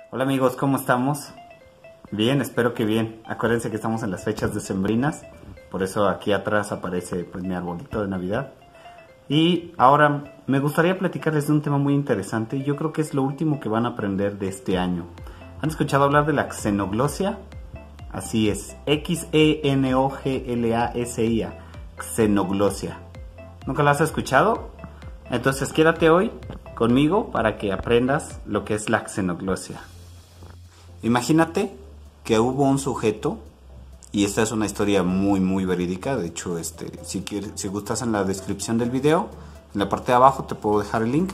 Hola amigos, ¿cómo estamos? Bien, espero que bien. Acuérdense que estamos en las fechas decembrinas, por eso aquí atrás aparece pues mi arbolito de Navidad. Y ahora me gustaría platicarles de un tema muy interesante. Yo creo que es lo último que van a aprender de este año. ¿Han escuchado hablar de la xenoglosia? Así es, Xenoglasia, xenoglosia. ¿Nunca la has escuchado? Entonces quédate hoy conmigo para que aprendas lo que es la xenoglosia. Imagínate que hubo un sujeto, y esta es una historia muy verídica. De hecho, si gustas, en la descripción del video, en la parte de abajo te puedo dejar el link.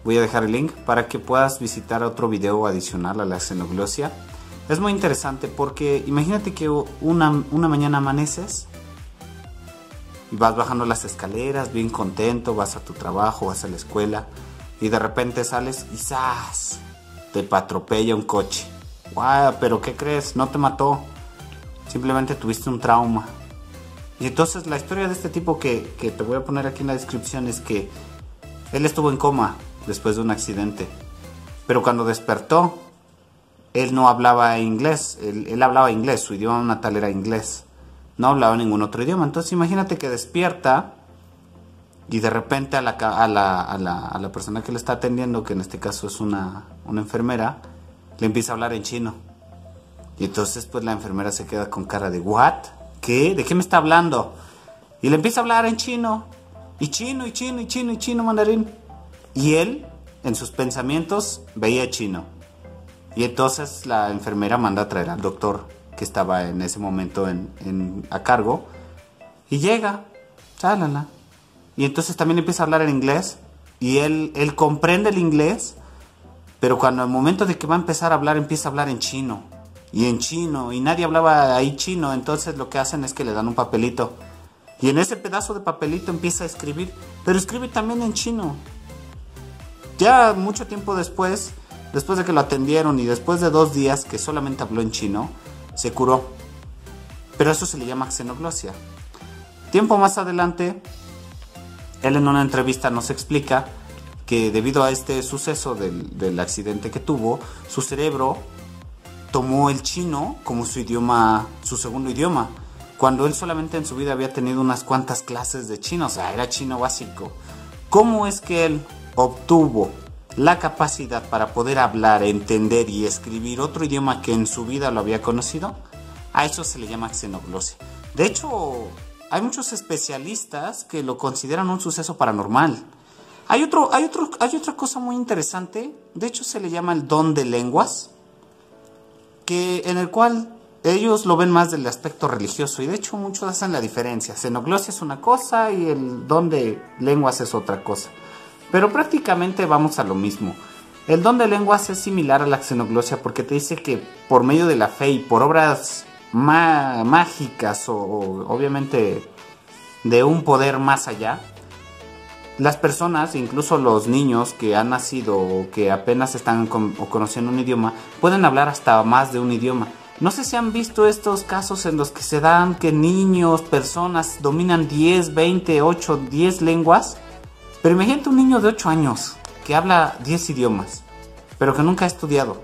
Voy a dejar el link para que puedas visitar otro video adicional a la xenoglosia. Es muy interesante porque imagínate que una mañana amaneces y vas bajando las escaleras bien contento, vas a tu trabajo, vas a la escuela y de repente sales y ¡zas! Te atropella un coche. ¡Guau! ¿Pero qué crees? No te mató. Simplemente tuviste un trauma. Y entonces la historia de este tipo que te voy a poner aquí en la descripción es que él estuvo en coma después de un accidente. Pero cuando despertó, él no hablaba inglés. Él hablaba inglés, su idioma natal era inglés. No hablaba ningún otro idioma. Entonces imagínate que despierta y de repente a la persona que le está atendiendo, que en este caso es una enfermera, le empieza a hablar en chino. Y entonces pues la enfermera se queda con cara de ¿what? ¿Qué? ¿De qué me está hablando? Y le empieza a hablar en chino. Y chino mandarín. Y él, en sus pensamientos, veía chino. Y entonces la enfermera manda a traer al doctor que estaba en ese momento a cargo. Y llega. Chalala. Y entonces también empieza a hablar en inglés. Y él comprende el inglés. Pero cuando al momento de que va a empezar a hablar, empieza a hablar en chino. Y en chino. Y nadie hablaba ahí chino. Entonces lo que hacen es que le dan un papelito. Y en ese pedazo de papelito empieza a escribir. Pero escribe también en chino. Ya mucho tiempo después de que lo atendieron y después de 2 días que solamente habló en chino, se curó. Pero eso se le llama xenoglosia. Tiempo más adelante, él en una entrevista nos explica que debido a este suceso del accidente que tuvo, su cerebro tomó el chino como su idioma, su segundo idioma, cuando él solamente en su vida había tenido unas cuantas clases de chino, o sea, era chino básico. ¿Cómo es que él obtuvo la capacidad para poder hablar, entender y escribir otro idioma que en su vida lo había conocido? A eso se le llama xenoglosia. De hecho, hay muchos especialistas que lo consideran un suceso paranormal. Hay otra cosa muy interesante. De hecho, se le llama el don de lenguas, en el cual ellos lo ven más del aspecto religioso. Y de hecho, muchos hacen la diferencia. Xenoglosia es una cosa y el don de lenguas es otra cosa. Pero prácticamente vamos a lo mismo. El don de lenguas es similar a la xenoglosia porque te dice que por medio de la fe y por obras mágicas o obviamente de un poder más allá, las personas, incluso los niños que han nacido o que apenas están conociendo un idioma, pueden hablar hasta más de un idioma. No sé si han visto estos casos en los que se dan que niños, personas dominan 10, 20, 8, 10 lenguas. Pero imagínate un niño de 8 años que habla 10 idiomas, pero que nunca ha estudiado,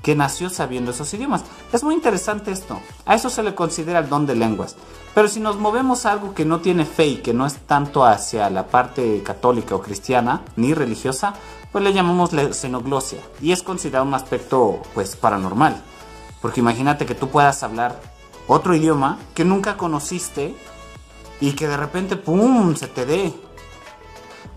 que nació sabiendo esos idiomas. Es muy interesante esto. A eso se le considera el don de lenguas. Pero si nos movemos a algo que no tiene fe y que no es tanto hacia la parte católica o cristiana, ni religiosa, pues le llamamos la xenoglosia. Y es considerado un aspecto pues paranormal. Porque imagínate que tú puedas hablar otro idioma que nunca conociste y que de repente ¡pum! Se te dé.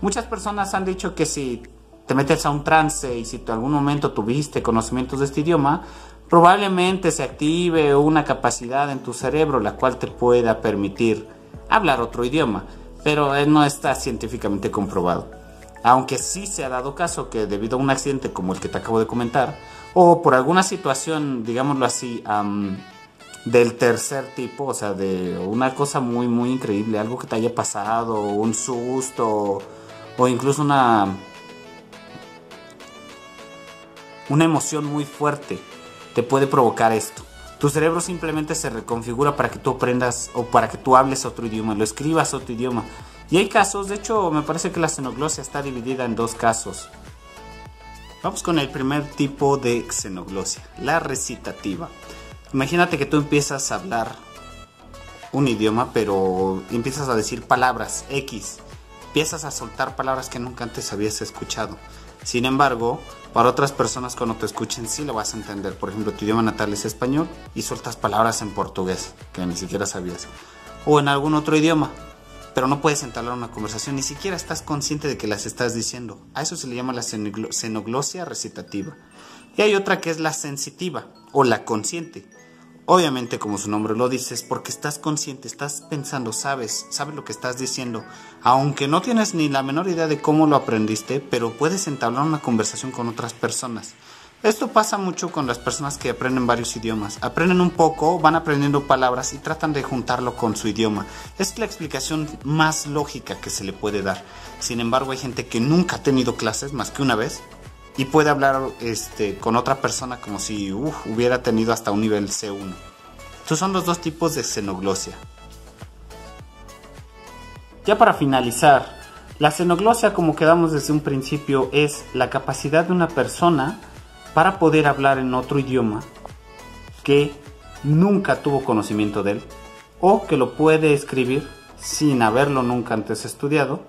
Muchas personas han dicho que si te metes a un trance y si en algún momento tuviste conocimientos de este idioma, probablemente se active una capacidad en tu cerebro la cual te pueda permitir hablar otro idioma, pero no está científicamente comprobado. Aunque sí se ha dado caso que debido a un accidente como el que te acabo de comentar, o por alguna situación, digámoslo así, del tercer tipo, o sea, de una cosa muy increíble, algo que te haya pasado, un susto, o incluso una emoción muy fuerte, te puede provocar esto. Tu cerebro simplemente se reconfigura para que tú aprendas o para que tú hables otro idioma, lo escribas otro idioma. Y hay casos, de hecho me parece que la xenoglosia está dividida en 2 casos. Vamos con el primer tipo de xenoglosia, la recitativa. Imagínate que tú empiezas a hablar un idioma, pero empiezas a decir palabras X. Empiezas a soltar palabras que nunca antes habías escuchado. Sin embargo, para otras personas cuando te escuchen sí lo vas a entender. Por ejemplo, tu idioma natal es español y sueltas palabras en portugués que ni siquiera sabías. O en algún otro idioma, pero no puedes entablar una conversación, ni siquiera estás consciente de que las estás diciendo. A eso se le llama la xenoglosia recitativa. Y hay otra que es la sensitiva o la consciente. Obviamente, como su nombre lo dice, es porque estás consciente, estás pensando, sabes lo que estás diciendo, aunque no tienes ni la menor idea de cómo lo aprendiste, pero puedes entablar una conversación con otras personas. Esto pasa mucho con las personas que aprenden varios idiomas. Aprenden un poco, van aprendiendo palabras y tratan de juntarlo con su idioma. Es la explicación más lógica que se le puede dar. Sin embargo, hay gente que nunca ha tenido clases más que una vez y puede hablar con otra persona como si hubiera tenido hasta un nivel C1. Estos son los dos tipos de xenoglosia. Ya para finalizar, la xenoglosia, como quedamos desde un principio, es la capacidad de una persona para poder hablar en otro idioma que nunca tuvo conocimiento de él o que lo puede escribir sin haberlo nunca antes estudiado,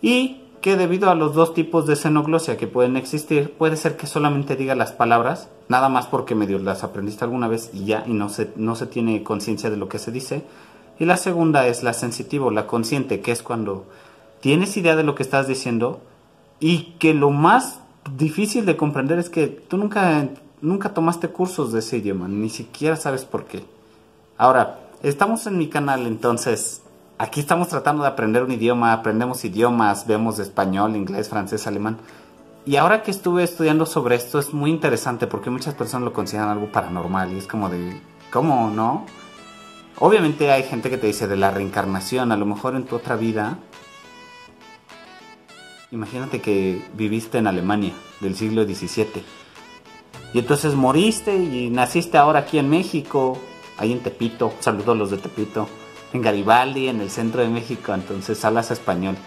y que debido a los dos tipos de xenoglosia que pueden existir, puede ser que solamente diga las palabras nada más porque medio las aprendiste alguna vez y ya, y no se tiene conciencia de lo que se dice. Y la segunda es la sensitiva o la consciente, que es cuando tienes idea de lo que estás diciendo y que lo más difícil de comprender es que tú nunca tomaste cursos de ese idioma, ni siquiera sabes por qué. Ahora, estamos en mi canal, entonces aquí estamos tratando de aprender un idioma, aprendemos idiomas, vemos español, inglés, francés, alemán. Y ahora que estuve estudiando sobre esto es muy interesante porque muchas personas lo consideran algo paranormal y es como de, ¿cómo no? Obviamente hay gente que te dice de la reencarnación, a lo mejor en tu otra vida. Imagínate que viviste en Alemania del siglo XVII y entonces moriste y naciste ahora aquí en México, ahí en Tepito, saludos a los de Tepito, en Garibaldi, en el centro de México, entonces hablas español.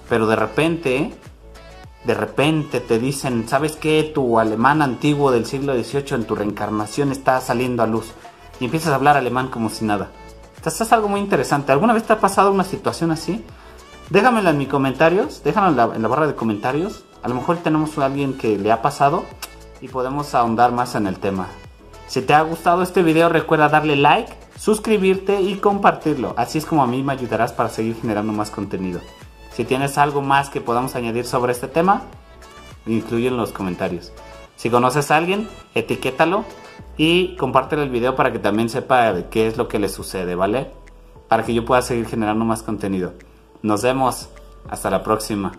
Pero de repente te dicen, ¿sabes qué? Tu alemán antiguo del siglo XVIII en tu reencarnación está saliendo a luz y empiezas a hablar alemán como si nada. Entonces es algo muy interesante. ¿Alguna vez te ha pasado una situación así? Déjamela en mis comentarios, déjala en la barra de comentarios. A lo mejor tenemos a alguien que le ha pasado y podemos ahondar más en el tema. Si te ha gustado este video, recuerda darle like, suscribirte y compartirlo. Así es como a mí me ayudarás para seguir generando más contenido. Si tienes algo más que podamos añadir sobre este tema, incluye en los comentarios. Si conoces a alguien, etiquétalo y compártelo el video para que también sepa de qué es lo que le sucede, ¿vale? Para que yo pueda seguir generando más contenido. Nos vemos. Hasta la próxima.